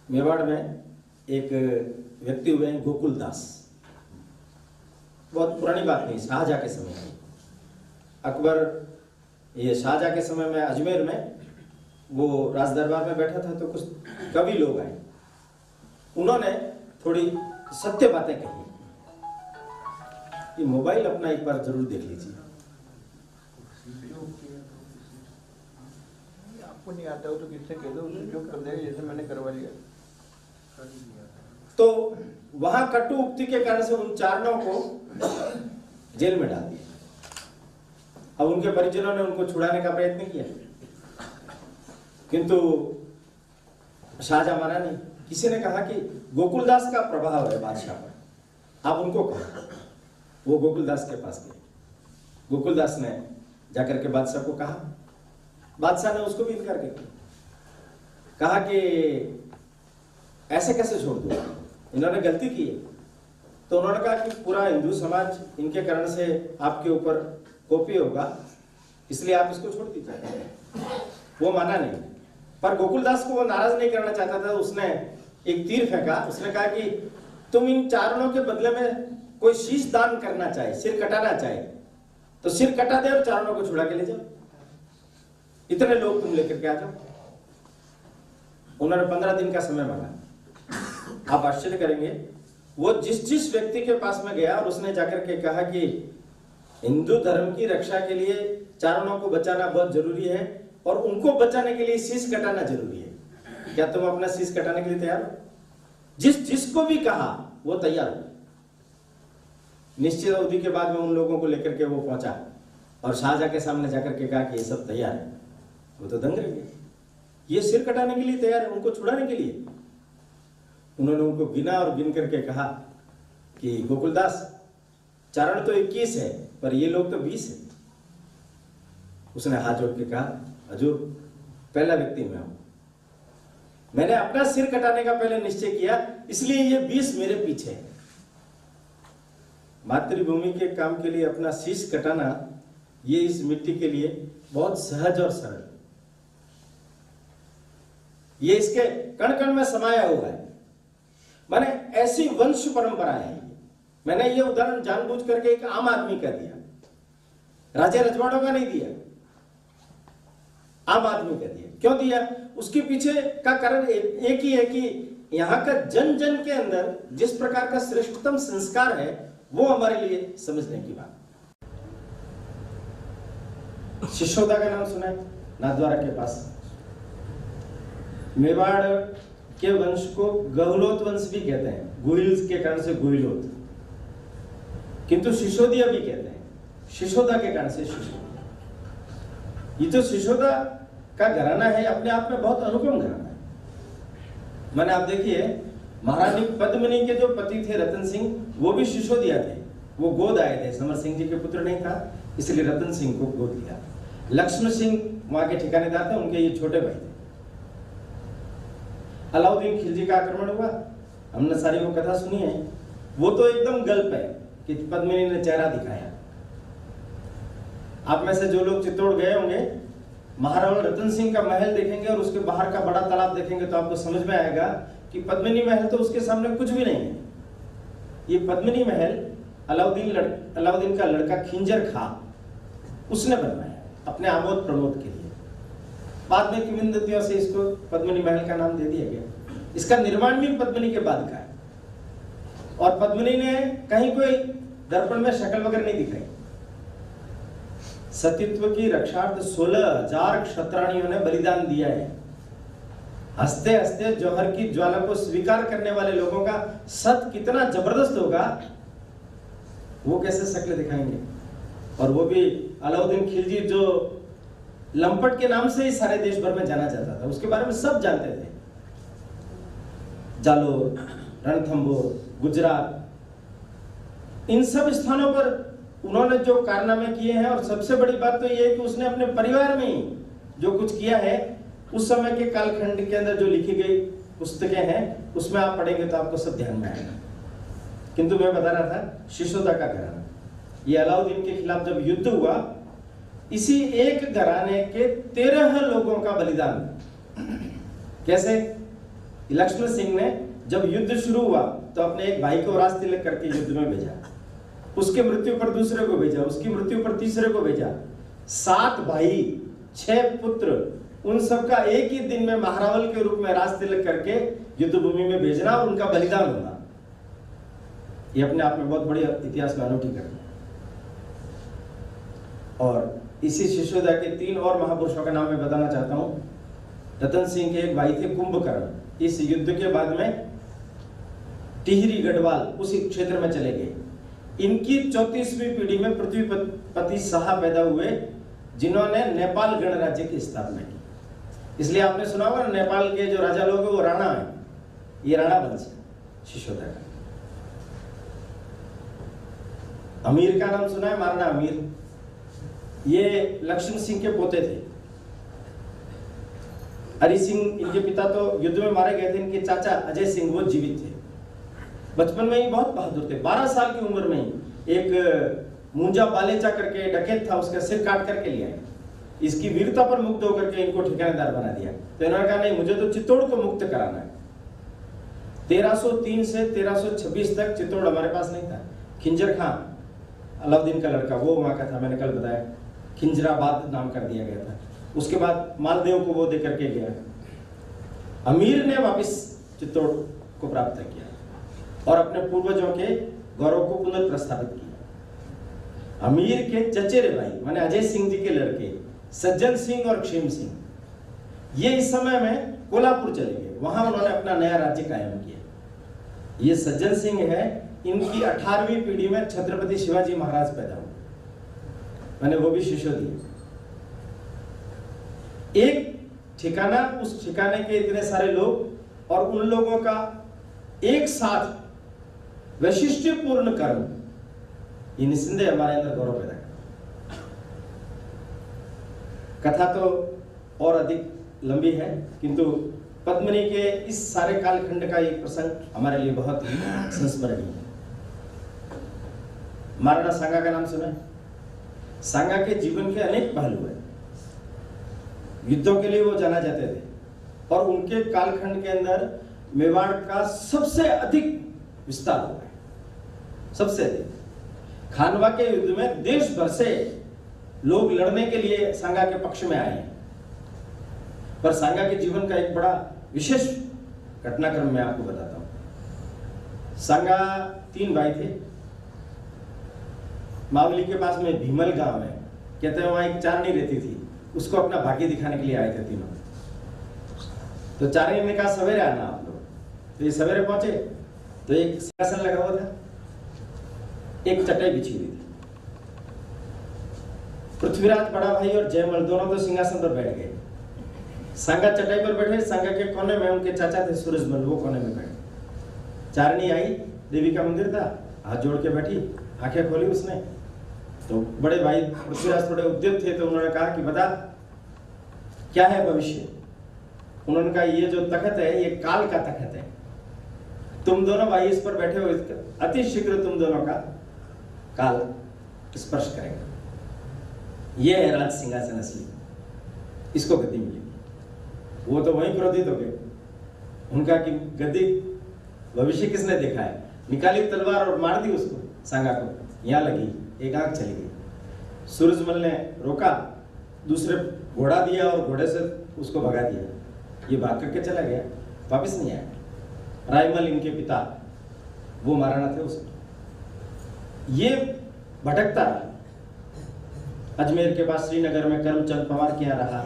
मेवाड़ में एक व्यक्ति हुए हैं गोकुल दास। बहुत पुरानी बात नहीं, शाहजहाँ के समय की। अकबर ये शाहजहाँ के समय में अजमेर में वो राज दरबार में बैठा था तो कुछ कवि लोग आए, उन्होंने थोड़ी सत्य बातें कही। ये मोबाइल अपना एक बार जरूर देख लीजिए। आपको नहीं आता हो तो किससे कह दो, उसे जो कर देगा, जैसे मैंने करवा लिया। तो वहां कटु उक्ति के कारण से उन चारणों को जेल में डाल दिया। अब उनके परिजनों ने उनको छुड़ाने का प्रयत्न किया, किंतु शाहजहां माना नहीं। किसी ने कहा कि गोकुलदास का प्रभाव है बादशाह पर, आप उनको कहो। वो गोकुलदास के पास गए। गोकुलदास ने जाकर के बादशाह को कहा। बादशाह ने उसको भी इनकार कर दिया, कहा कि ऐसे कैसे छोड़ दूं, इन्होंने गलती की है। तो उन्होंने कहा कि पूरा हिंदू समाज इनके कारण से आपके ऊपर कोपी होगा, इसलिए आप इसको छोड़ दीजिए। वो माना नहीं, पर गोकुलदास को वो नाराज नहीं करना चाहता था। उसने एक तीर फेंका। उसने कहा कि तुम इन चारणों के बदले में कोई शीश दान करना चाहे, सिर कटाना चाहे तो सिर कटा दे और चारणों को छुड़ा के ले जाओ। इतने लोग तुम लेकर के आ जाओ। उन्होंने 15 दिन का समय मांगा। आप आश्चर्य करेंगे, वो जिस व्यक्ति के पास में गया और उसने जाकर के कहा कि हिंदू धर्म की रक्षा के लिए चारणों को बचाना बहुत जरूरी है और उनको बचाने के लिए शीश कटाना जरूरी है, क्या तुम अपना शीश कटाने के लिए तैयार हो? जिसको भी कहा वो तैयार हो। निश्चित अवधि के बाद में उन लोगों को लेकर के वो पहुंचा और शाहजहां के सामने जाकर के कहा कि ये सब तैयार है। वो तो दंग रह गए, ये सिर कटाने के लिए तैयार है, उनको छुड़ाने के लिए। उन्होंने उनको गिना और गिन करके कहा कि गोकुलदास, चारण तो 21 है पर ये लोग तो 20 है। उसने हाथ जोड़ के कहा, हजूर पहला व्यक्ति मैं हूं, मैंने अपना सिर कटाने का पहले निश्चय किया, इसलिए ये 20 मेरे पीछे है। मातृभूमि के काम के लिए अपना शीश कटाना, ये इस मिट्टी के लिए बहुत सहज और सरल, ये इसके कण कण में समाया हुआ है। माने ऐसी वंश परंपरा है। मैंने ये उदाहरण जानबूझ करके एक आम आदमी का दिया, राजे रजवाड़ों का नहीं दिया, आम आदमी का दिया। क्यों दिया? उसके पीछे का कारण एक ही है कि यहां का जन जन के अंदर जिस प्रकार का श्रेष्ठतम संस्कार है वो हमारे लिए समझने की बात। शिशोदा का नाम सुना है? नाथद्वारा के पास मेवाड़ के वंश को गहलोत वंश भी कहते हैं, गुहिल के कारण से गुहिलोत, किंतु शिशोदिया भी कहते हैं, शिशोदा के कारण से शिशोदा। ये तो शिशोदा का घराना है, अपने आप में बहुत अनुपम घराना है। मैंने आप देखिए, महारानी पद्मिनी के जो पति थे रतन सिंह, वो भी शिशोदिया थे। वो गोद आए थे, समर सिंह जी के पुत्र नहीं था, इसलिए रतन सिंह को गोद लिया। लक्ष्मण सिंह वहां के ठिकानेदार थे, उनके ये छोटे भाई थे। अलाउद्दीन खिलजी का आक्रमण हुआ, हमने सारी वो कथा सुनी है। वो तो एकदम गल्प है कि पद्मिनी ने चेहरा दिखाया। आप में से जो लोग चित्तौड़ गए होंगे, महाराणा रतन सिंह का महल देखेंगे और उसके बाहर का बड़ा तालाब देखेंगे तो आपको समझ में आएगा कि पद्मिनी महल तो उसके सामने कुछ भी नहीं है। ये पद्मिनी महल अलाउद्दीन का लड़का खिंजर खां उसने बनवाया अपने आमोद प्रमोद के लिए। बाद में किंवदंतियों से इसको पद्मिनी महल का नाम दे दिया गया। इसका निर्माण भी पद्मिनी के बाद का है और पद्मिनी ने कहीं कोई दर्पण में शक्ल वगैरह नहीं दिखाई। सतीत्व की रक्षार्थ 16,000 क्षत्राणियों ने बलिदान दिया है। हंसते हंसते जौहर की ज्वाला को स्वीकार करने वाले लोगों का सत कितना जबरदस्त होगा, वो कैसे शक्ल दिखाएंगे। और वो भी अलाउद्दीन खिलजी, जो लंपट के नाम से ही सारे देश भर में जाना जाता था, उसके बारे में सब जानते थे। जालोर, रणथंभौर, गुजरात, इन सब स्थानों पर उन्होंने जो कारनामे किए हैं। और सबसे बड़ी बात तो यह है कि उसने अपने परिवार में ही जो कुछ किया है, उस समय के कालखंड के अंदर जो लिखी गई पुस्तकें हैं, उसमें आप पढ़ेंगे तो आपको सब ध्यान में आएगा। किंतु मैं बता रहा था, शिशोदा का घराना, ये अलाउद्दीन के खिलाफ जब युद्ध हुआ, इसी एक घराने के 13 लोगों का बलिदान। कैसे? लक्ष्मण सिंह ने जब युद्ध शुरू हुआ तो अपने एक भाई को राज तिलक करके युद्ध में भेजा, उसके मृत्यु पर दूसरे को भेजा, उसकी मृत्यु पर तीसरे को भेजा। 7 भाई 6 पुत्र, उन सबका एक ही दिन में महारावल के रूप में राज तिलक करके युद्ध भूमि में भेजना और उनका बलिदान होना, ये अपने आप में बहुत बड़ी इतिहास में अनूठी घटना। और इसी शिशोदा के 3 और महापुरुषों का नाम मैं बताना चाहता हूं। रतन सिंह के एक भाई थे कुंभकर्ण, इस युद्ध के बाद में टिहरी गढ़वाल उसी क्षेत्र में चले गए। इनकी 34वीं पीढ़ी में पृथ्वीपति शाह पैदा हुए, जिन्होंने नेपाल गणराज्य की स्थापना की। इसलिए आपने सुना होगा नेपाल के जो राजा लोग हैं वो राणा है, ये राणा वंश है शिशोदा का। अमीर का नाम सुना है, महाराणा अमीर, ये लक्ष्मण सिंह के पोते थे। हरि सिंह इनके पिता तो युद्ध में मारे गए थे, इनके चाचा अजय सिंह वो जीवित थे। बचपन में ही बहुत बहादुर थे। 12 साल की उम्र में एक मुंजा बालेचा करके डकैत था, उसका सिर काट करके लिया। इसकी वीरता पर मुक्त होकर के इनको ठिकानेदार बना दिया। तो इन्होंने कहा नहीं, मुझे तो चित्तौड़ को मुक्त कराना है। 1303 से 1326 तक चित्तौड़ हमारे पास नहीं था। खिंजर खां अलाउद्दीन का लड़का, वो वहां का था, मैंने कल बताया, खिंजराबाद नाम कर दिया गया था। उसके बाद मालदेव को वो दे करके गया। अमीर ने वापस चित्तौड़ को प्राप्त किया और अपने पूर्वजों के गौरव को पुनर्प्रस्थापित किया। अमीर के चचेरे भाई माने अजय सिंह जी के लड़के सज्जन सिंह और क्षेम सिंह, ये इस समय में कोल्हापुर चले गए, वहां उन्होंने अपना नया राज्य कायम किया। ये सज्जन सिंह है, इनकी 18वीं पीढ़ी में छत्रपति शिवाजी महाराज पैदा हुए, मैंने वो भी शिशोदी। एक ठिकाना, उस ठिकाने के इतने सारे लोग और उन लोगों का एक साथ वैशिष्ट्यपूर्ण कर्म, ये निस्संदेह हमारे अंदर गौरव पैदा करता है। कथा तो और अधिक लंबी है, किंतु पद्मिनी के इस सारे कालखंड का एक प्रसंग हमारे लिए बहुत ही संस्मरणीय है। महाराणा सांगा का नाम सुना है? सांगा के जीवन के अनेक पहलू हैं। युद्धों के लिए वो जाना जाते थे और उनके कालखंड के अंदर मेवाड़ का सबसे अधिक विस्तार हुआ है, सबसे अधिक। खानवा के युद्ध में देश भर से लोग लड़ने के लिए सांगा के पक्ष में आए हैं। पर सांगा के जीवन का एक बड़ा विशेष घटनाक्रम मैं आपको बताता हूं। सांगा 3 भाई थे। मावली के पास में भीमल गांव है, कहते हैं वहां एक चारनी रहती थी, उसको अपना भाग्य दिखाने के लिए आए थे तीनों। तो चारनी ने कहा सवेरे आना आप लोग। तो ये सवेरे पहुंचे तो एक सिंहासन लगा हुआ था, एक चटाई बिछी हुई थी। पृथ्वीराज बड़ा भाई और जयमल दोनों तो सिंहासन पर बैठ गए। सांगा चटाई पर बैठे, सांगा के कोने में उनके चाचा थे सूरजमल, वो कोने में बैठे। चारनी आई, देवी का मंदिर था, हाथ जोड़ के बैठी, आंखें खोली उसने। तो बड़े भाई पृथ्वीराज थोड़े उद्यत थे, तो उन्होंने कहा कि बता क्या है भविष्य। उन्होंने कहा ये जो तखत है ये काल का तखत है, तुम दोनों भाई इस पर बैठे हो, अति शीघ्र तुम दोनों का काल स्पर्श करेगा। ये है राज सिंहासन असली, इसको गद्दी मिलेगी। वो तो वहीं क्रोधित हो गए, उनका कि गद्दी भविष्य किसने देखा है। निकाली तलवार और मार दी उसको, सांगा को, यहां लगी, एक आंख चली गई। सूरजमल ने रोका, दूसरे घोड़ा दिया और घोड़े से उसको भगा दिया। ये भाग करके चला गया, वापस नहीं आया। रायमल इनके पिता, वो महाराणा थे उसके। ये भटकता रहा, अजमेर के पास श्रीनगर में करमचंद पवार के यहाँ रहा।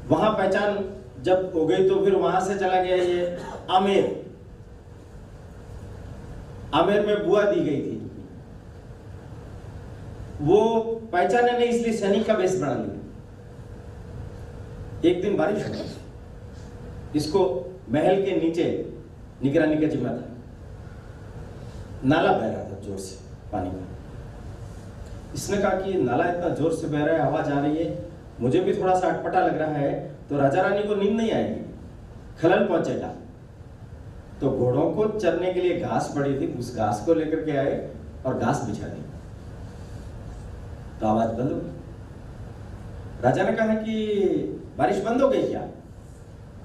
वहां पहचान जब हो गई तो फिर वहां से चला गया ये आमेर। आमेर में बुआ दी गई थी, वो पहचाने नहीं इसलिए सैनिक का वेश बना लिया। एक दिन बारिश हुई, इसको महल के नीचे निगरानी का जिम्मा था। नाला बह रहा था जोर से पानी का। इसने कहा कि नाला इतना जोर से बह रहा है, आवाज आ रही है, मुझे भी थोड़ा सा अटपटा लग रहा है, तो राजा रानी को नींद नहीं आएगी, खलल पहुंचेगा। तो घोड़ों को चरने के लिए घास पड़ी थी, उस घास को लेकर के आए और घास बिछा दी, तो आवाज बंद हो गई। राजा ने कहा कि बारिश बंद हो गई क्या?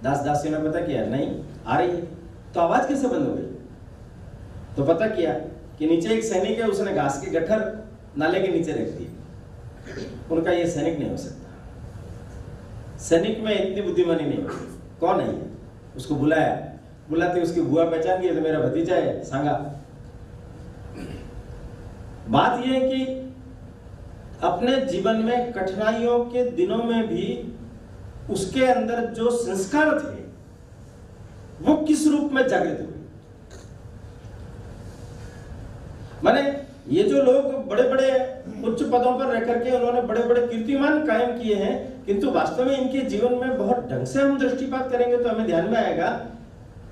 दास दासियों ने पता किया नहीं, आ रही है, तो आवाज कैसे बंद हो गई? तो पता किया कि नीचे एक सैनिक है, उसने घास के गट्ठर नाले के नीचे रख दिए। उनका ये सैनिक नहीं हो सकता, सैनिक में इतनी बुद्धिमानी नहीं होती। कौन है ये? उसको बुलाया, बुलाते उसकी बुआ पहचान गई, तो मेरा भतीजा है सांगा। बात यह है कि अपने जीवन में कठिनाइयों के दिनों में भी उसके अंदर जो संस्कार थे वो किस रूप में जागृत हुए। माने ये जो लोग बड़े बड़े उच्च पदों पर रह करके उन्होंने बड़े बड़े कीर्तिमान कायम किए हैं, किंतु वास्तव में इनके जीवन में बहुत ढंग से हम दृष्टिपात करेंगे तो हमें ध्यान में आएगा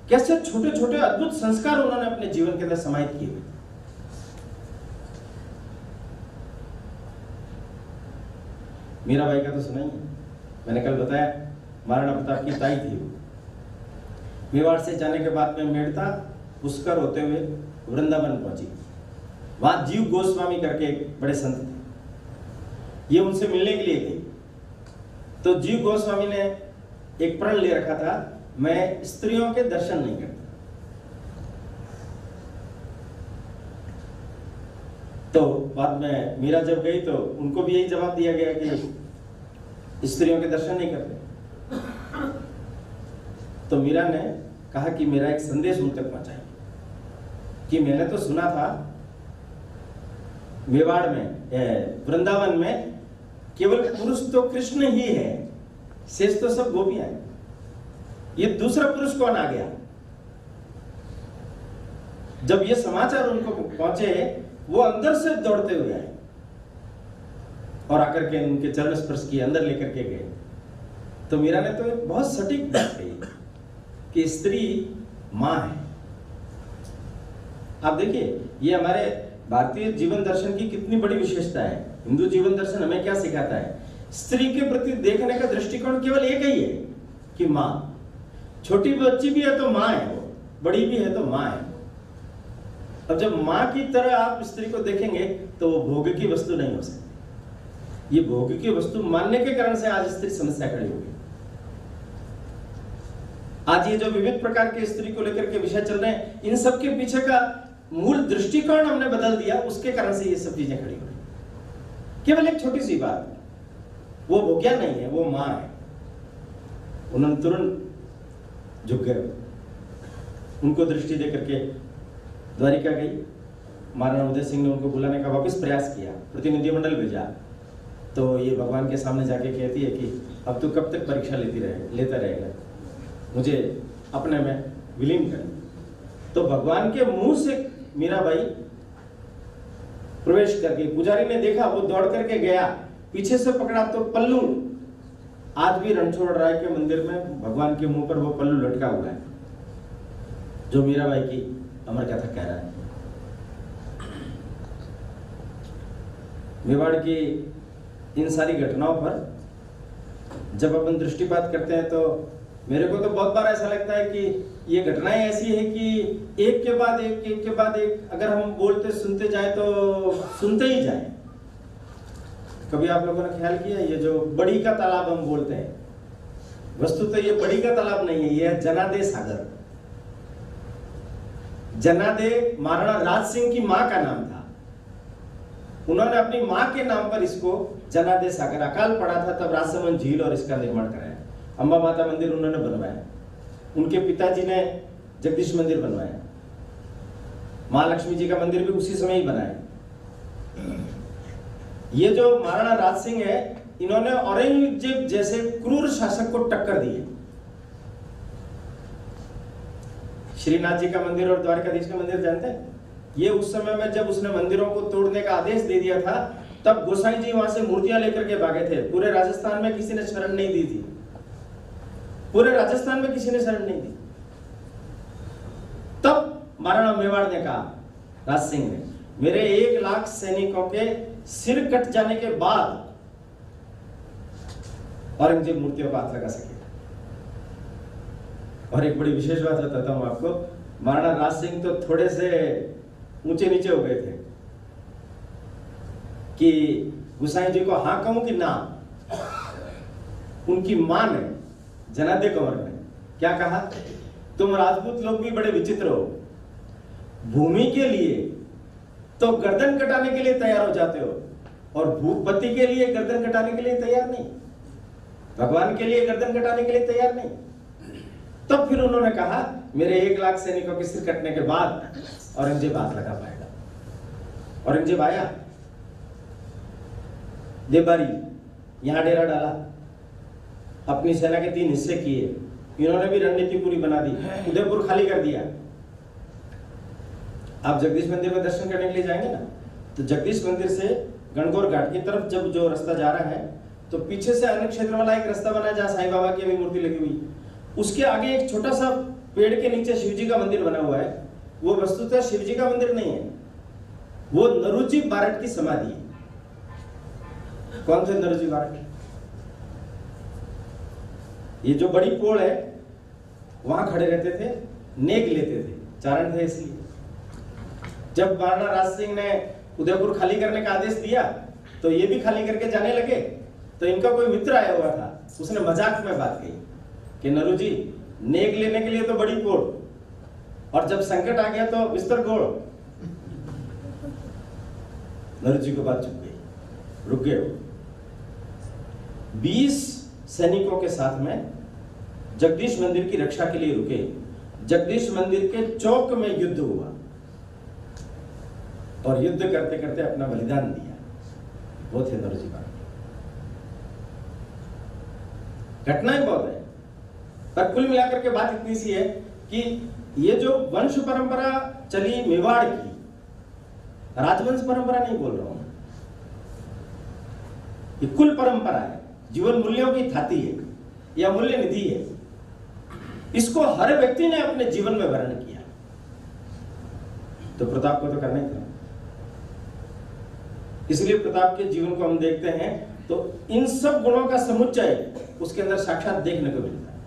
कैसे छोटे छोटे अद्भुत संस्कार उन्होंने अपने जीवन के अंदर समाहित किए हुए। मीराबाई का तो सुना ही है, मैंने कल बताया, महाराणा प्रताप की ताई थी वो। मेवाड़ से जाने के बाद में मेड़ता पुष्कर होते हुए वृंदावन पहुंची। वहां जीव गोस्वामी करके एक बड़े संत थे, ये उनसे मिलने के लिए गई। तो जीव गोस्वामी ने एक प्रण ले रखा था, मैं स्त्रियों के दर्शन नहीं करता। तो बाद में मीरा जब गई तो उनको भी यही जवाब दिया गया कि स्त्रियों के दर्शन नहीं करते। तो मीरा ने कहा कि मेरा एक संदेश उन तक पहुंचाइए कि मैंने तो सुना था मेवाड़ में, वृंदावन में केवल पुरुष तो कृष्ण ही है, शेष तो सब गोपियां हैं। ये दूसरा पुरुष कौन आ गया? जब ये समाचार उनको पहुंचे, वो अंदर से दौड़ते हुए आए और आकर के उनके चरण स्पर्श किए, अंदर लेकर के गए। तो मीरा ने तो एक बहुत सटीक बात कही कि स्त्री मां है। आप देखिए, ये हमारे भारतीय जीवन दर्शन की कितनी बड़ी विशेषता है। हिंदू जीवन दर्शन हमें क्या सिखाता है? स्त्री के प्रति देखने का दृष्टिकोण केवल एक ही है कि मां। छोटी बच्ची भी है तो मां है वो, बड़ी भी है तो मां है। अब जब मां की तरह आप स्त्री को देखेंगे तो वो भोग की वस्तु नहीं हो सकती। ये भोग की वस्तु मानने के कारण से आज स्त्री समस्या खड़ी हो गई। आज ये जो विविध प्रकार के स्त्री को लेकर के विषय चल रहे हैं, इन सब के पीछे का मूल दृष्टिकोण हमने बदल दिया, उसके कारण से ये सब चीजें खड़ी हो रही। केवल एक छोटी सी बात, वो भोग्या नहीं है, वो मां है। उन्होंने तुरंत झुक गए, उनको दृष्टि देकर के द्वारिका गई। महाराणा उदय सिंह ने उनको बुलाने का वापस प्रयास किया, प्रतिनिधिमंडल भेजा। तो ये भगवान के सामने जाके कहती है कि अब तू कब तक परीक्षा लेता रहेगा, मुझे अपने में विलीन कर। तो भगवान के मुंह से मीराबाई प्रवेश करके, पुजारी ने देखा, वो दौड़ करके गया, पीछे से पकड़ा तो पल्लू। आज भी रणछोड़ राय के मंदिर में भगवान के मुंह पर वो पल्लू लटका हुआ है, जो मीराबाई की अमर कथा कह रहा है। मेवाड़ की इन सारी घटनाओं पर जब अपन दृष्टिपात करते हैं तो मेरे को तो बहुत बार ऐसा लगता है कि ये घटनाएं ऐसी है कि एक के बाद एक अगर हम बोलते सुनते जाए तो सुनते ही जाए। कभी आप लोगों ने ख्याल किया, ये जो बड़ी का तालाब हम बोलते हैं, वस्तुतः ये बड़ी का तालाब नहीं है, ये है जनादे सागर। जनादे महाराणा राज सिंह की मां का नाम था। उन्होंने अपनी मां के नाम पर इसको जनादे सागर, अकाल पड़ा था तब राजसमंद झील और इसका निर्माण कराया। अंबा माता मंदिर उन्होंने बनवाया, उनके पिताजी ने जगदीश मंदिर बनवाया, महालक्ष्मी जी का मंदिर भी उसी समय ही बनाया। ये जो महाराणा राज सिंह है, इन्होंने औरंगजेब जैसे क्रूर शासक को टक्कर दी है। श्रीनाथ जी का मंदिर और द्वारकाधीश का मंदिर जानते हैं? ये उस समय में जब उसने मंदिरों को तोड़ने का आदेश दे दिया था, तब गोसाई जी वहां से मूर्तियां लेकर के भागे थे। पूरे राजस्थान में किसी ने शरण नहीं दी थी, पूरे राजस्थान में किसी ने शरण नहीं दी। तब महाराणा मेवाड़ ने कहा, राज सिंह ने, मेरे 1 लाख सैनिकों के सिर कट जाने के बाद औरंगजेब मूर्तियों का हाथ लगा सके। और एक बड़ी विशेष बात बताता हूं आपको, महाराणा राज सिंह तो थोड़े से ऊंचे नीचे हो गए थे कि गुसाई जी को हाँ कहूं कि ना। उनकी मां ने, जनादे कंवर ने क्या कहा तुम राजपूत लोग भी बड़े विचित्र हो, भूमि के लिए तो गर्दन कटाने के लिए तैयार हो जाते हो और भूपति के लिए गर्दन कटाने के लिए तैयार नहीं, भगवान के लिए गर्दन कटाने के लिए तैयार नहीं। तब फिर उन्होंने कहा मेरे 1 लाख सैनिकों के सिर कटने के बाद औरंगजेब हाथ लगा पाएगा। औरंगजेब आया, देवबारी यहां डेरा डाला, अपनी सेना के 3 हिस्से किए, इन्होंने भी रणनीति पूरी बना दी, उदयपुर खाली कर दिया। आप जगदीश मंदिर में दर्शन करने के लिए जाएंगे ना, तो जगदीश मंदिर से गणगौर घाट की तरफ जब जो रास्ता जा रहा है तो पीछे से अन्य क्षेत्र वाला एक रास्ता बना है जहां साईं बाबा की अभी मूर्ति लगी हुई, उसके आगे एक छोटा सा पेड़ के नीचे शिवजी का मंदिर बना हुआ है। वो वस्तुतः शिवजी का मंदिर नहीं है, वो नरूजी बारट की समाधि है। कौन थे नरूजी बारट? ये जो बड़ी पोल है वहां खड़े रहते थे, नेक लेते थे, चारण थे। इसलिए जब महाराणा राज सिंह ने उदयपुर खाली करने का आदेश दिया तो ये भी खाली करके जाने लगे। तो इनका कोई मित्र आया हुआ था, उसने मजाक में बात कही कि नरू जी, नेक लेने के लिए तो बड़ी पोल, और जब संकट आ गया तो बिस्तर गोड़। नरू जी को बात चुप गई, रुक गए। 20 सैनिकों के साथ में जगदीश मंदिर की रक्षा के लिए रुके। जगदीश मंदिर के चौक में युद्ध हुआ और युद्ध करते करते अपना बलिदान दिया। वो थे नरू जी बारट। घटनाएं बहुत है, पर कुल मिलाकर के बात इतनी सी है कि ये जो वंश परंपरा चली मेवाड़ की, राजवंश परंपरा नहीं बोल रहा हूं, ये कुल परंपरा है, जीवन मूल्यों की थाती है या मूल्य निधि है। इसको हर व्यक्ति ने अपने जीवन में वर्ण किया, तो प्रताप को तो करना ही था। इसलिए प्रताप के जीवन को हम देखते हैं तो इन सब गुणों का समुच्चय उसके अंदर साक्षात देखने को मिलता है।